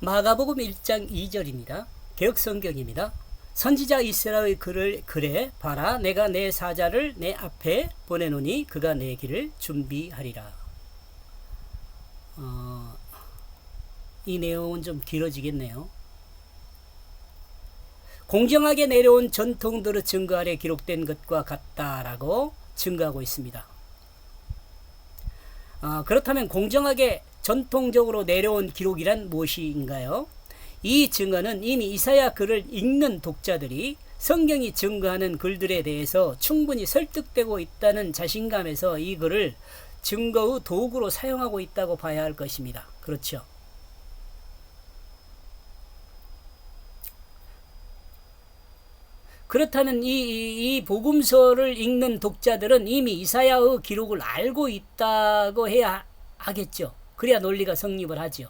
마가복음 1장 2절입니다. 개역성경입니다. 선지자 이사야의 글을 그래 봐라 내가 내 사자를 내 앞에 보내노니 그가 내 길을 준비하리라. 이 내용은 좀 길어지겠네요. 공정하게 내려온 전통들의 증거 아래 기록된 것과 같다라고 증거하고 있습니다. 그렇다면 공정하게 전통적으로 내려온 기록이란 무엇인가요? 이 증거는 이미 이사야 글을 읽는 독자들이 성경이 증거하는 글들에 대해서 충분히 설득되고 있다는 자신감에서 이 글을 증거의 도구로 사용하고 있다고 봐야 할 것입니다. 그렇죠? 그렇다면 이 복음서를 읽는 독자들은 이미 이사야의 기록을 알고 있다고 해야 하겠죠. 그래야 논리가 성립을 하죠.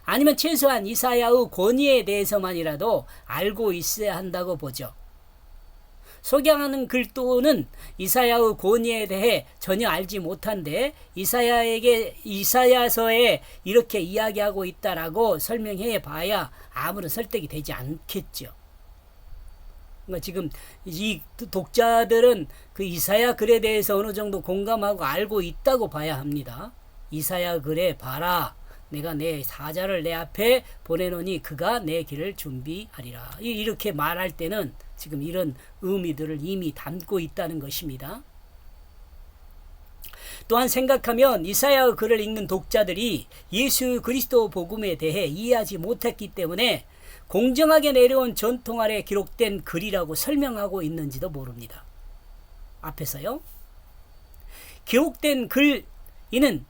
아니면 최소한 이사야의 권위에 대해서만이라도 알고 있어야 한다고 보죠. 소개하는 글도는 이사야의 권위에 대해 전혀 알지 못한데 이사야서에 이렇게 이야기하고 있다라고 설명해 봐야 아무런 설득이 되지 않겠죠. 그러니까 지금 이 독자들은 그 이사야 글에 대해서 어느 정도 공감하고 알고 있다고 봐야 합니다. 이사야 글에 봐라 내가 내 사자를 내 앞에 보내노니 그가 내 길을 준비하리라. 이렇게 말할 때는 지금 이런 의미들을 이미 담고 있다는 것입니다. 또한 생각하면 이사야의 글을 읽는 독자들이 예수 그리스도 복음에 대해 이해하지 못했기 때문에 공정하게 내려온 전통 아래 기록된 글이라고 설명하고 있는지도 모릅니다. 앞에서요. 기록된 글, 이는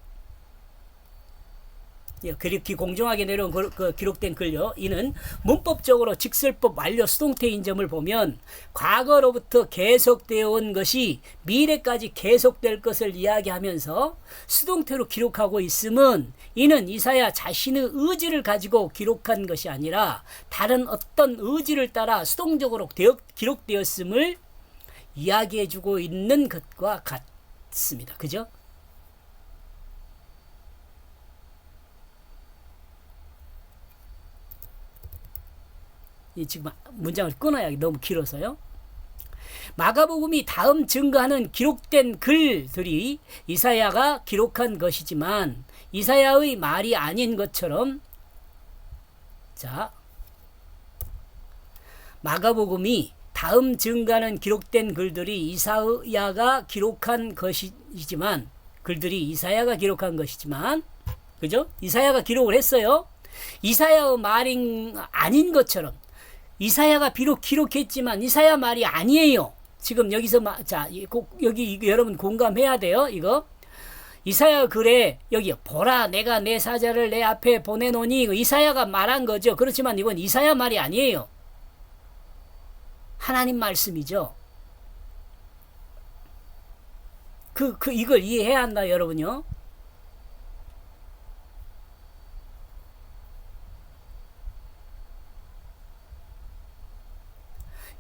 그렇게 공정하게 내려온 기록된 글요. 이는 문법적으로 직설법 완료 수동태인 점을 보면 과거로부터 계속되어 온 것이 미래까지 계속될 것을 이야기하면서 수동태로 기록하고 있음은 이는 이사야 자신의 의지를 가지고 기록한 것이 아니라 다른 어떤 의지를 따라 수동적으로 기록되었음을 이야기해주고 있는 것과 같습니다. 그죠? 지금 문장을 끊어야 너무 길어서요. 마가복음이 다음 증거하는 기록된 글들이 이사야가 기록한 것이지만 이사야의 말이 아닌 것처럼 마가복음이 다음 증거하는 기록된 글들이 이사야가 기록한 것이지만 그죠? 이사야가 기록을 했어요. 이사야의 말이 아닌 것처럼 이사야가 비록 기록했지만 이사야 말이 아니에요. 지금 여기서 여기 여러분 공감해야 돼요. 이거 이사야 글에 여기 보라 내가 내 사자를 내 앞에 보내노니 이사야가 말한 거죠. 그렇지만 이건 이사야 말이 아니에요. 하나님 말씀이죠. 이걸 이해해야 한다 여러분요.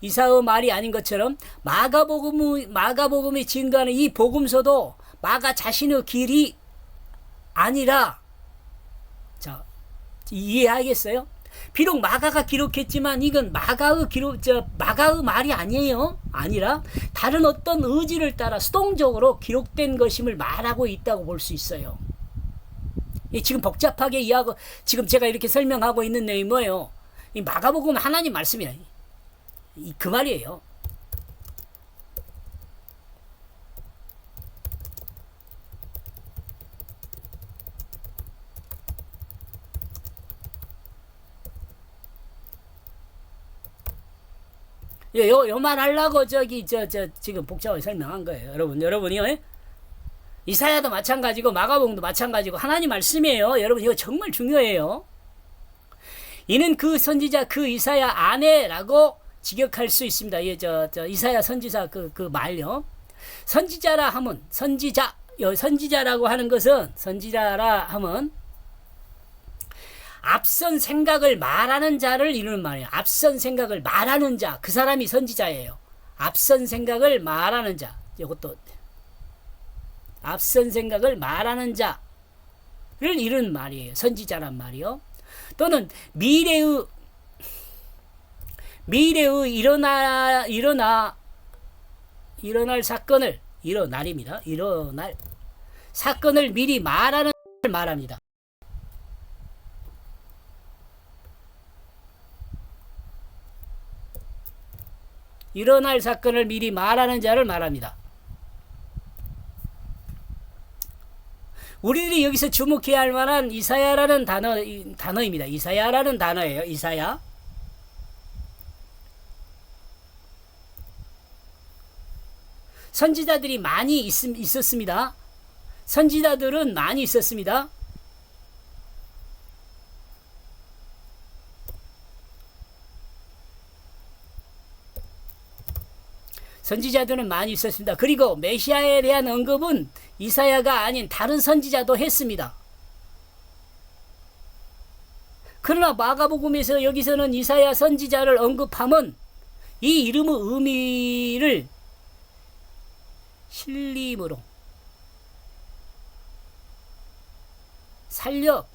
이사야의 말이 아닌 것처럼 마가복음이 증거하는 이 복음서도 마가 자신의 길이 아니라 이해하겠어요? 비록 마가가 기록했지만 이건 마가의 말이 아니에요. 아니라 다른 어떤 의지를 따라 수동적으로 기록된 것임을 말하고 있다고 볼 수 있어요. 지금 복잡하게 이해하고 지금 제가 이렇게 설명하고 있는 내용이 뭐예요? 이 마가복음은 하나님 말씀이에요. 그 말이에요. 요 말 하려고 지금 복잡하게 설명한 거예요. 여러분이요. 이사야도 마찬가지고 마가복음도 마찬가지고 하나님 말씀이에요. 여러분 이거 정말 중요해요. 이는 그 선지자 그 이사야 아내라고 직역할 수 있습니다. 이사야 선지자 그 말요. 선지자라 하면 선지자라고 하는 것은 앞선 생각을 말하는 자를 이루는 말이에요. 앞선 생각을 말하는 자, 그 사람이 선지자예요. 앞선 생각을 말하는 자. 이것도 앞선 생각을 말하는 자를 이루는 말이에요. 선지자란 말이요. 또는 미래의 일어날 사건을 일어날입니다. 일어날 사건을 미리 말하는 말합니다. 일어날 사건을 미리 말하는 자를 말합니다. 우리들이 여기서 주목해야 할 만한 이사야라는 단어입니다. 이사야라는 단어예요. 이사야. 선지자들이 많이 있었습니다. 선지자들은 많이 있었습니다. 선지자들은 많이 있었습니다. 그리고 메시아에 대한 언급은 이사야가 아닌 다른 선지자도 했습니다. 그러나 마가복음에서 여기서는 이사야 선지자를 언급함은 이 이름의 의미를 신림으로 살려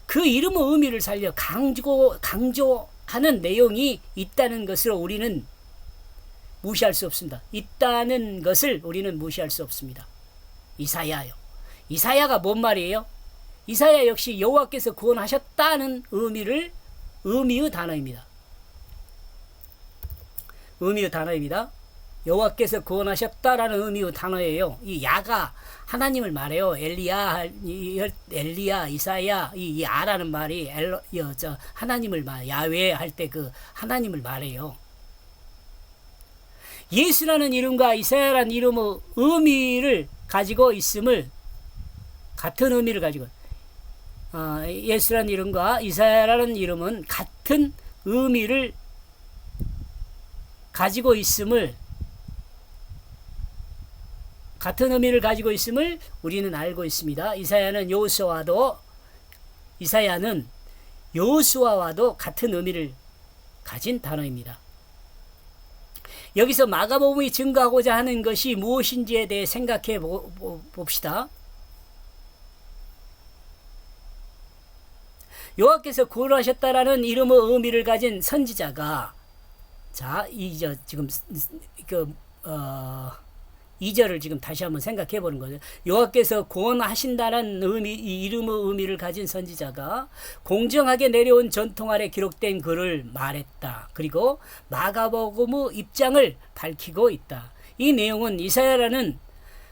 그 이름의 의미를 살려 강조하는 내용이 있다는 것을 우리는 무시할 수 없습니다. 있다는 것을 우리는 무시할 수 없습니다. 이사야요. 이사야가 뭔 말이에요? 이사야 역시 여호와께서 구원하셨다는 의미의 단어입니다. 의미의 단어입니다. 여호와께서 구원하셨다라는 의미의 단어예요. 이 야가 하나님을 말해요. 엘리야, 이사야, 이 아라는 말이 하나님을 말, 야외 할 때 그 하나님을 말해요. 예수라는 이름과 이사야라는 이름의 의미를 가지고 있음을 같은 의미를 가지고 예수라는 이름과 이사야라는 이름은 같은 의미를 가지고 있음을 우리는 알고 있습니다. 이사야는 여호수아와도 같은 의미를 가진 단어입니다. 여기서 마가복음이 증거하고자 하는 것이 무엇인지에 대해 생각해 봅시다. 여호와께서 구원하셨다라는 이름의 의미를 가진 선지자가 지금 2절을 지금 다시 한번 생각해 보는 거죠. 여호와께서 구원하신다는 이 이름의 의미를 가진 선지자가 공정하게 내려온 전통 아래 기록된 글을 말했다. 그리고 마가복음의 입장을 밝히고 있다. 이 내용은 이사야라는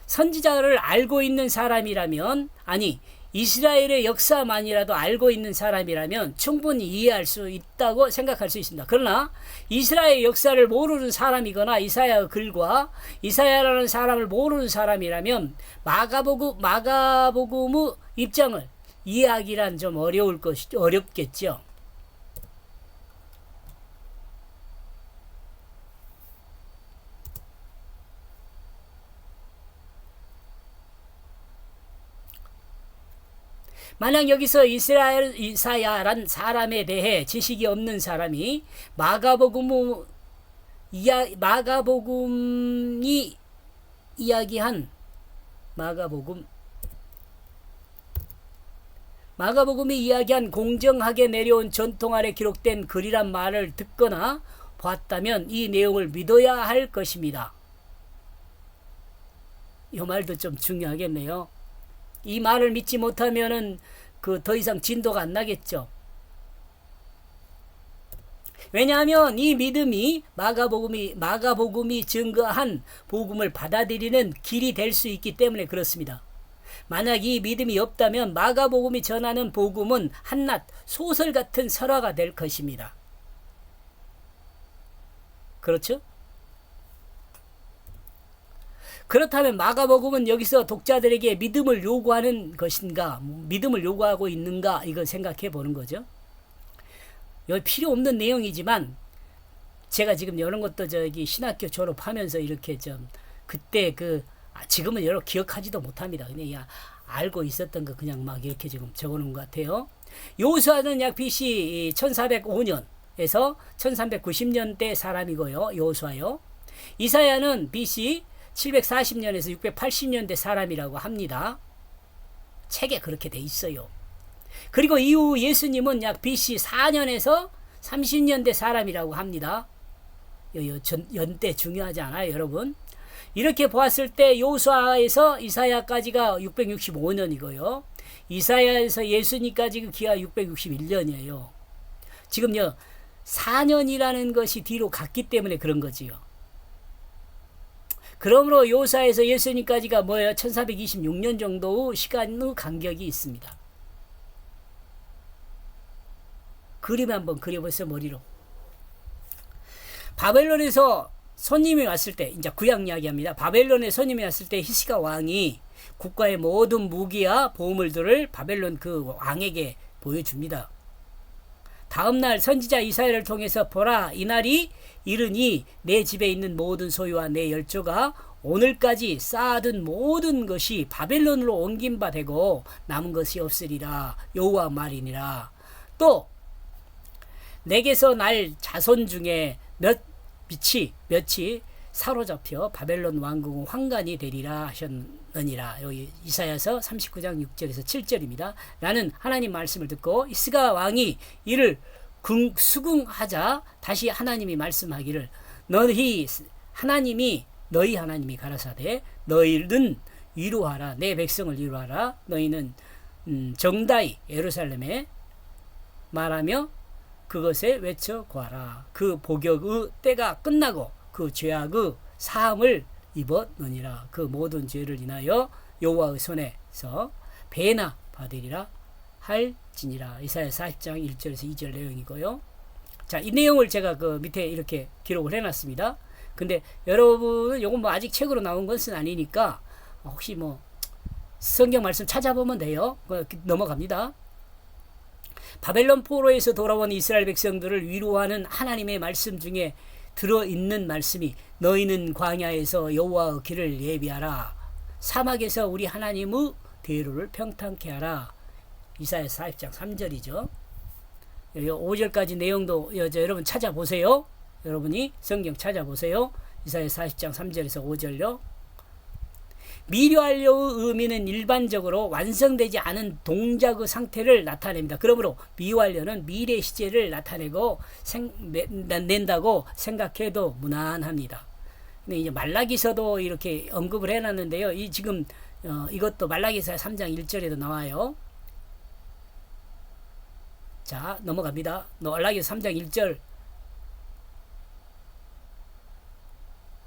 선지자를 알고 있는 사람이라면, 아니 이스라엘의 역사만이라도 알고 있는 사람이라면 충분히 이해할 수 있다고 생각할 수 있습니다. 그러나 이스라엘 역사를 모르는 사람이거나 이사야의 글과 이사야라는 사람을 모르는 사람이라면 마가복음의 입장을 이해하기란 좀 어렵겠죠. 만약 여기서 이사야란 사람에 대해 지식이 없는 사람이 마가복음이 이야기한 공정하게 내려온 전통 아래 기록된 글이란 말을 듣거나 봤다면 이 내용을 믿어야 할 것입니다. 이 말도 좀 중요하겠네요. 이 말을 믿지 못하면은 더 이상 진도가 안 나겠죠. 왜냐하면 이 믿음이 마가복음이 증거한 복음을 받아들이는 길이 될 수 있기 때문에 그렇습니다. 만약 이 믿음이 없다면 마가복음이 전하는 복음은 한낱 소설 같은 설화가 될 것입니다. 그렇죠? 그렇다면 마가복음은 여기서 독자들에게 믿음을 요구하는 것인가, 믿음을 요구하고 있는가, 이걸 생각해 보는 거죠. 여기 필요 없는 내용이지만 제가 지금 이런 것도 신학교 졸업하면서 이렇게 그때 지금은 여러 기억하지도 못합니다. 그냥 알고 있었던 거 그냥 막 이렇게 지금 적어놓은 것 같아요. 여호수아는 약 BC 1405년에서 1390년대 사람이고요. 여호수아요. 이사야는 BC 740년에서 680년대 사람이라고 합니다. 책에 그렇게 돼 있어요. 그리고 이후 예수님은 약 BC 4년에서 30년대 사람이라고 합니다. 연대 중요하지 않아요, 여러분? 이렇게 보았을 때 요수아에서 이사야까지가 665년이고요. 이사야에서 예수님까지 그 기가 661년이에요. 지금요 4년이라는 것이 뒤로 갔기 때문에 그런 거지요. 그러므로 요사에서 예수님까지가 뭐예요? 1426년 정도의 시간의 간격이 있습니다. 그림 한번 그려보세요, 머리로. 바벨론에서 손님이 왔을 때, 이제 구약 이야기합니다. 바벨론에 손님이 왔을 때 히스기야 왕이 국가의 모든 무기와 보물들을 바벨론 그 왕에게 보여줍니다. 다음날 선지자 이사야를 통해서 보라, 이날이 이르니 내 집에 있는 모든 소유와 내 열조가 오늘까지 쌓아둔 모든 것이 바벨론으로 옮긴 바 되고 남은 것이 없으리라. 여호와 말이니라. 또 내게서 날 자손 중에 몇이 사로잡혀 바벨론 왕국은 황관이 되리라 하셨느니라. 여기 이사야서 39장 6절에서 7절입니다. 나는 하나님 말씀을 듣고 히스기야 왕이 이를 수긍하자 다시 하나님이 말씀하기를 너희 하나님이 가라사대 너희는 위로하라. 내 백성을 위로하라. 너희는 정다이 예루살렘에 말하며 그것에 외쳐 구하라. 그 복역의 때가 끝나고 그 죄악의 사함을 입었느니라. 그 모든 죄를 인하여 여호와의 손에서 배나 받으리라 할지니라. 이사야 40장 1절에서 2절 내용이고요. 자, 이 내용을 제가 그 밑에 이렇게 기록을 해놨습니다. 근데 여러분은 요건 뭐 아직 책으로 나온 것은 아니니까 혹시 뭐 성경 말씀 찾아보면 돼요. 넘어갑니다. 바벨론 포로에서 돌아온 이스라엘 백성들을 위로하는 하나님의 말씀 중에 들어있는 말씀이 너희는 광야에서 여호와의 길을 예비하라. 사막에서 우리 하나님의 대로를 평탄케 하라. 이사야 40장 3절이죠. 5절까지 내용도 여러분 찾아보세요. 여러분이 성경 찾아보세요. 이사야 40장 3절에서 5절요. 미완료의 의미는 일반적으로 완성되지 않은 동작의 상태를 나타냅니다. 그러므로 미완료는 미래 시제를 나타내고 낸다고 생각해도 무난합니다. 근데 이제 말라기서도 이렇게 언급을 해놨는데요. 지금 이것도 말라기서 3장 1절에도 나와요. 자, 넘어갑니다. 말라기서 3장 1절.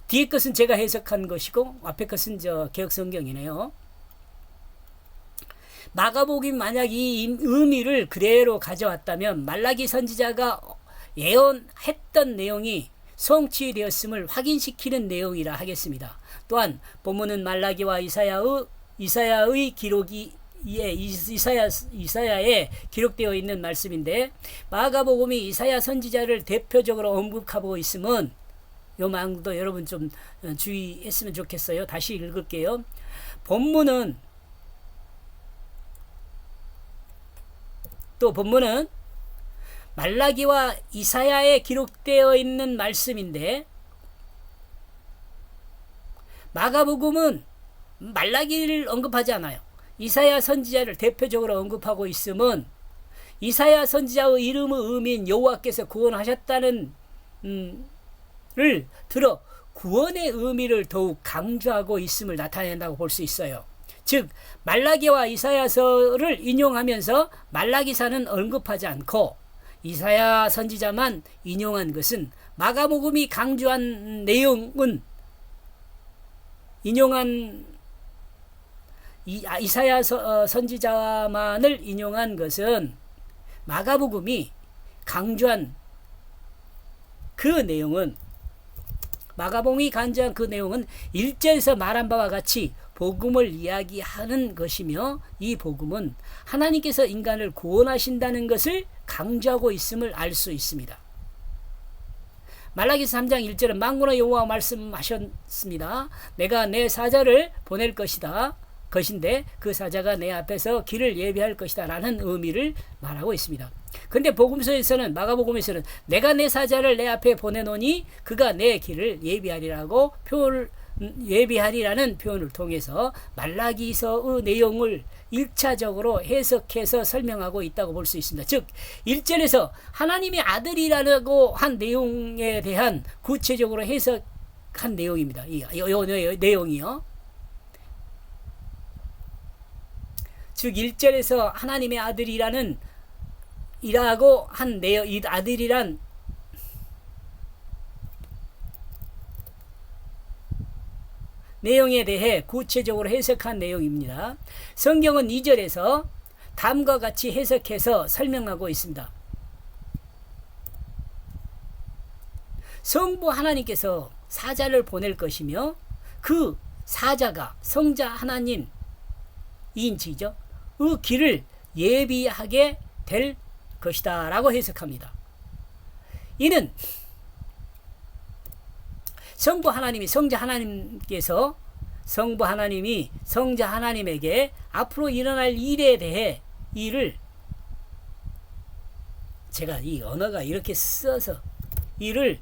뒤에 것은 제가 해석한 것이고 앞에 것은 개역성경이네요. 마가복음 만약 이 의미를 그대로 가져왔다면 말라기 선지자가 예언했던 내용이 성취되었음을 확인시키는 내용이라 하겠습니다. 또한 본문은 말라기와 이사야의 기록이 이사야에 기록되어 있는 말씀인데 마가복음이 이사야 선지자를 대표적으로 언급하고 있음은 요 망도 여러분 좀 주의했으면 좋겠어요. 다시 읽을게요. 본문은 말라기와 이사야에 기록되어 있는 말씀인데 마가복음은 말라기를 언급하지 않아요. 이사야 선지자를 대표적으로 언급하고 있음은 이사야 선지자의 이름의 의미인 여호와께서 구원하셨다는 를 들어 구원의 의미를 더욱 강조하고 있음을 나타낸다고 볼 수 있어요. 즉 말라기와 이사야서를 인용하면서 말라기사는 언급하지 않고 이사야 선지자만 인용한 것은 마가복음이 강조한 내용은 이사야 선지자만을 인용한 것은 마가복음이 강조한 그 내용은 마가복음이 간주한 그 내용은 1절에서 말한 바와 같이 복음을 이야기하는 것이며 이 복음은 하나님께서 인간을 구원하신다는 것을 강조하고 있음을 알 수 있습니다. 말라기서 3장 1절은 만군의 여호와 말씀하셨습니다. 내가 내 사자를 보낼 것인데 그 사자가 내 앞에서 길을 예비할 것이다 라는 의미를 말하고 있습니다. 근데 복음서에서는 마가복음에서는 내가 내 사자를 내 앞에 보내노니 그가 내 길을 예비하리라고 표현을 예비하리라는 표현을 통해서 말라기서의 내용을 1차적으로 해석해서 설명하고 있다고 볼 수 있습니다. 즉 1절에서 하나님의 아들이라고 한 내용에 대한 구체적으로 해석한 내용입니다. 이 내용이요. 즉 1절에서 하나님의 아들이라는 이라고 한 내용, 이 아들이란 내용에 대해 구체적으로 해석한 내용입니다. 성경은 2절에서 다음과 같이 해석해서 설명하고 있습니다. 성부 하나님께서 사자를 보낼 것이며 그 사자가 성자 하나님 이인치죠. 그 길을 예비하게 될 것이다 라고 해석합니다. 이는 성부 하나님이 성자 하나님께서 성부 하나님이 성자 하나님에게 앞으로 일어날 일에 대해 일을 제가 이 언어가 이렇게 써서 일을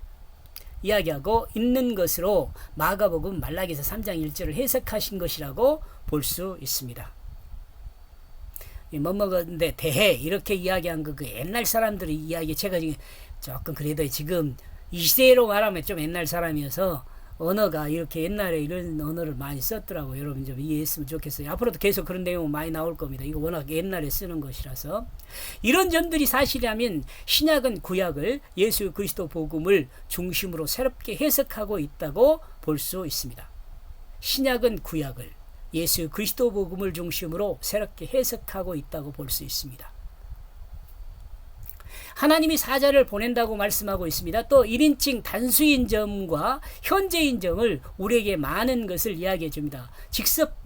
이야기하고 있는 것으로 마가복음 말라기서 3장 1절을 해석하신 것이라고 볼 수 있습니다. 뭐뭐인데 대해 이렇게 이야기한 거 그 옛날 사람들의 이야기 제가 지금 조금 그래도 지금 이 시대로 말하면 좀 옛날 사람이어서 언어가 이렇게 옛날에 이런 언어를 많이 썼더라고요. 여러분 좀 이해했으면 좋겠어요. 앞으로도 계속 그런 내용은 많이 나올 겁니다. 이거 워낙 옛날에 쓰는 것이라서 이런 점들이 사실이라면 신약은 구약을 예수 그리스도 복음을 중심으로 새롭게 해석하고 있다고 볼 수 있습니다. 신약은 구약을 예수 그리스도 복음을 중심으로 새롭게 해석하고 있다고 볼 수 있습니다. 하나님이 사자를 보낸다고 말씀하고 있습니다. 또 1인칭 단수인 점과 현재인 점을 우리에게 많은 것을 이야기해 줍니다.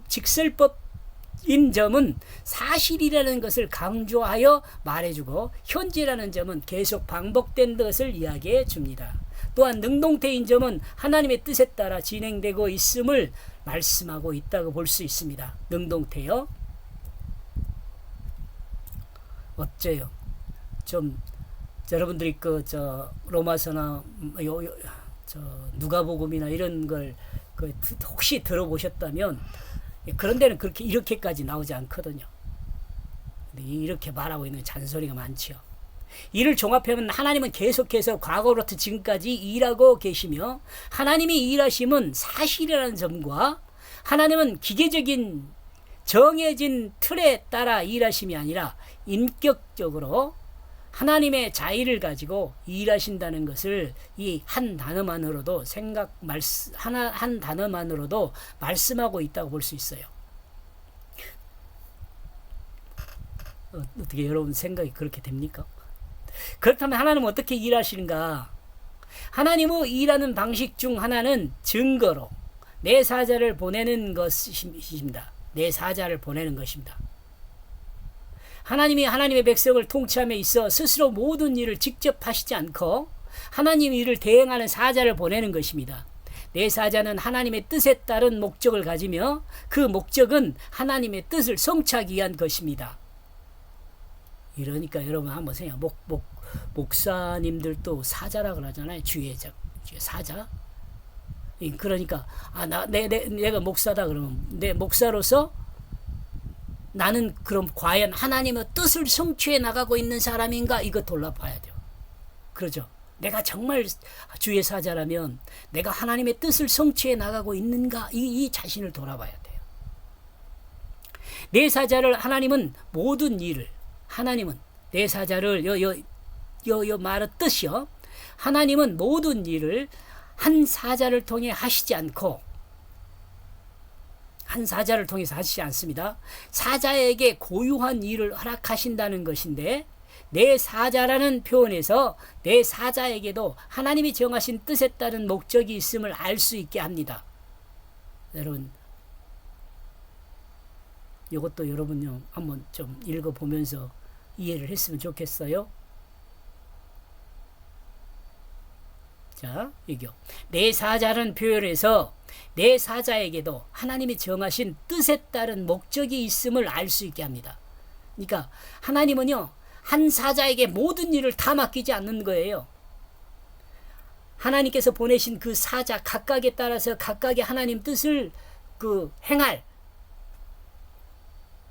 직설법인 점은 사실이라는 것을 강조하여 말해주고 현재라는 점은 계속 반복된 것을 이야기해 줍니다. 또한 능동태인 점은 하나님의 뜻에 따라 진행되고 있음을 말씀하고 있다고 볼 수 있습니다. 능동태요. 어째요? 좀 여러분들이 로마서나 누가복음이나 이런 걸 혹시 들어보셨다면 그런 데는 그렇게 이렇게까지 나오지 않거든요. 근데 이렇게 말하고 있는 잔소리가 많죠. 이를 종합하면 하나님은 계속해서 과거로부터 지금까지 일하고 계시며 하나님이 일하심은 사실이라는 점과 하나님은 기계적인 정해진 틀에 따라 일하심이 아니라 인격적으로 하나님의 자의를 가지고 일하신다는 것을 이 한 단어만으로도 한 단어만으로도 말씀하고 있다고 볼 수 있어요. 어떻게 여러분 생각이 그렇게 됩니까? 그렇다면 하나님은 어떻게 일하시는가? 하나님의 일하는 방식 중 하나는 증거로 내 사자를 보내는 것입니다. 내 사자를 보내는 것입니다. 하나님이 하나님의 백성을 통치함에 있어 스스로 모든 일을 직접 하시지 않고 하나님 일을 대행하는 사자를 보내는 것입니다. 내 사자는 하나님의 뜻에 따른 목적을 가지며 그 목적은 하나님의 뜻을 성취하기 위한 것입니다. 이러니까 여러분 한번 생각해. 목사님들도 사자라고 하잖아요. 주의 사자. 그러니까 내가 목사다 그러면 내 목사로서 나는 그럼 과연 하나님의 뜻을 성취해 나가고 있는 사람인가? 이거 돌아봐야 돼요. 그러죠. 내가 정말 주의 사자라면 내가 하나님의 뜻을 성취해 나가고 있는가? 이 자신을 돌아봐야 돼요. 내 사자를 하나님은 모든 일을 하나님은 내 사자를 요 말의 뜻이요. 하나님은 모든 일을 한 사자를 통해 하시지 않고 한 사자를 통해서 하시지 않습니다. 사자에게 고유한 일을 허락하신다는 것인데 내 사자라는 표현에서 내 사자에게도 하나님이 정하신 뜻에 따른 목적이 있음을 알 수 있게 합니다. 여러분 이것도 여러분요 한번 좀 읽어보면서 이해를 했으면 좋겠어요. 자, 이거 내 사자라는 표현에서 내 사자에게도 하나님이 정하신 뜻에 따른 목적이 있음을 알 수 있게 합니다. 그러니까 하나님은요 한 사자에게 모든 일을 다 맡기지 않는 거예요. 하나님께서 보내신 그 사자 각각에 따라서 각각의 하나님 뜻을 행할,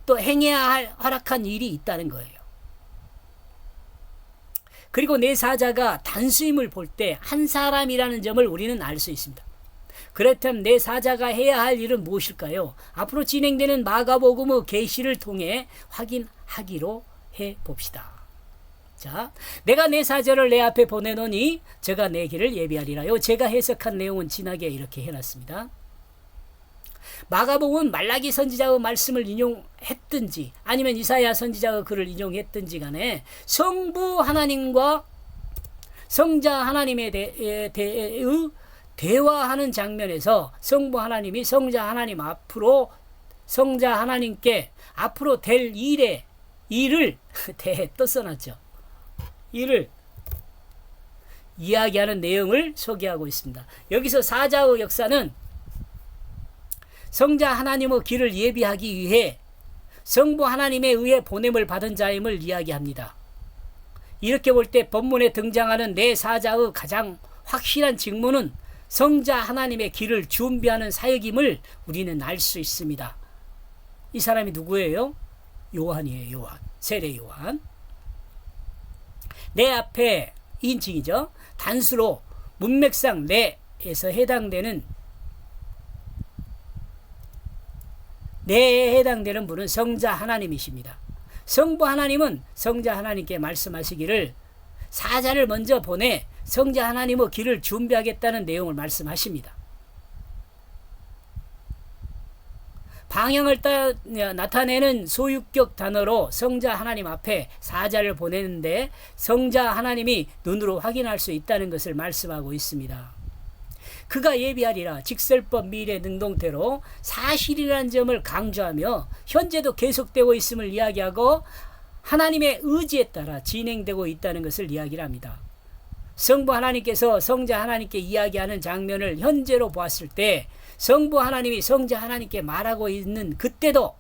또 행해야 할 허락한 일이 있다는 거예요. 그리고 내 사자가 단수임을 볼 때 한 사람이라는 점을 우리는 알 수 있습니다. 그렇다면 내 사자가 해야 할 일은 무엇일까요? 앞으로 진행되는 마가복음의 계시를 통해 확인하기로 해봅시다. 자, 내가 내 사자를 내 앞에 보내노니 저가 내 길을 예비하리라요. 제가 해석한 내용은 진하게 이렇게 해놨습니다. 마가복음은 말라기 선지자의 말씀을 인용했든지 아니면 이사야 선지자의 글을 인용했든지 간에 성부 하나님과 성자 하나님에 대해 대화하는 장면에서 성부 하나님이 성자 하나님 앞으로 성자 하나님께 앞으로 될 일을 또 써놨죠. 일을 이야기하는 내용을 소개하고 있습니다. 여기서 사자의 역사는 성자 하나님의 길을 예비하기 위해 성부 하나님에 의해 보냄을 받은 자임을 이야기합니다. 이렇게 볼 때 본문에 등장하는 내 사자의 가장 확실한 직무는 성자 하나님의 길을 준비하는 사역임을 우리는 알 수 있습니다. 이 사람이 누구예요? 요한이에요. 요한. 세례 요한. 내 앞에 인칭이죠. 단수로 문맥상 내에서 해당되는 내에 해당되는 분은 성자 하나님이십니다. 성부 하나님은 성자 하나님께 말씀하시기를 사자를 먼저 보내 성자 하나님의 길을 준비하겠다는 내용을 말씀하십니다. 방향을 나타내는 소유격 단어로 성자 하나님 앞에 사자를 보내는데 성자 하나님이 눈으로 확인할 수 있다는 것을 말씀하고 있습니다. 그가 예비하리라 직설법 미래 능동태로 사실이라는 점을 강조하며 현재도 계속되고 있음을 이야기하고 하나님의 의지에 따라 진행되고 있다는 것을 이야기를 합니다. 성부 하나님께서 성자 하나님께 이야기하는 장면을 현재로 보았을 때 성부 하나님이 성자 하나님께 말하고 있는 그때도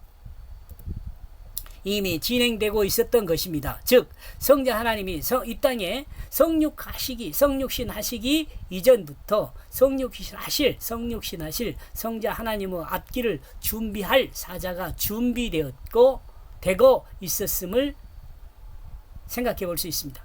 이미 진행되고 있었던 것입니다. 즉 성자 하나님이 이 땅에 성육신 하시기 이전부터 성육신 하실 성자 하나님의 앞길을 준비할 사자가 준비되었고 되고 있었음을 생각해 볼 수 있습니다.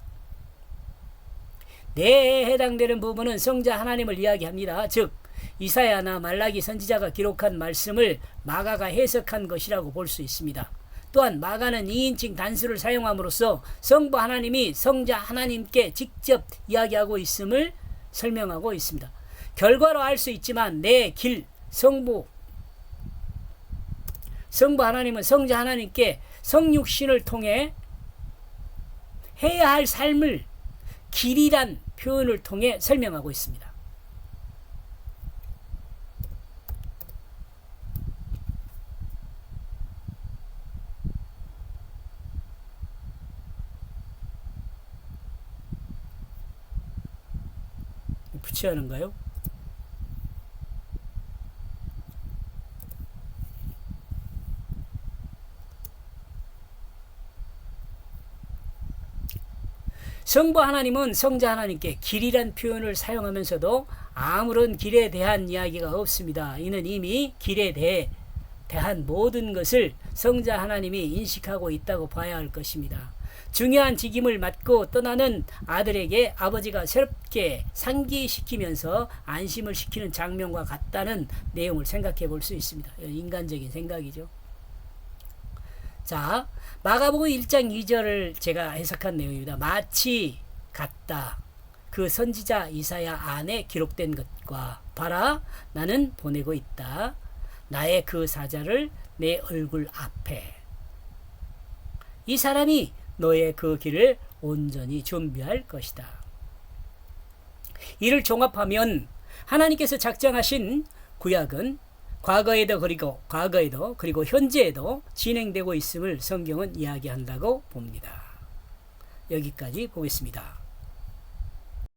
내에 해당되는 부분은 성자 하나님을 이야기합니다. 즉 이사야나 말라기 선지자가 기록한 말씀을 마가가 해석한 것이라고 볼 수 있습니다. 또한 마가는 2인칭 단수를 사용함으로써 성부 하나님이 성자 하나님께 직접 이야기하고 있음을 설명하고 있습니다. 결과로 알 수 있지만 내 길 성부 하나님은 성자 하나님께 성육신을 통해 해야 할 삶을 길이란 표현을 통해 설명하고 있습니다. 붙여하는가요? 성부 하나님은 성자 하나님께 길이란 표현을 사용하면서도 아무런 길에 대한 이야기가 없습니다. 이는 이미 길에 대한 모든 것을 성자 하나님이 인식하고 있다고 봐야 할 것입니다. 중요한 직임을 맡고 떠나는 아들에게 아버지가 새롭게 상기시키면서 안심을 시키는 장면과 같다는 내용을 생각해 볼 수 있습니다. 인간적인 생각이죠. 자, 마가복음 1장 2절을 제가 해석한 내용입니다. 마치 같다. 그 선지자 이사야 안에 기록된 것과 봐라 나는 보내고 있다. 나의 그 사자를 내 얼굴 앞에. 이 사람이 너의 그 길을 온전히 준비할 것이다. 이를 종합하면 하나님께서 작정하신 구약은 과거에도 그리고 현재에도 진행되고 있음을 성경은 이야기한다고 봅니다. 여기까지 보겠습니다.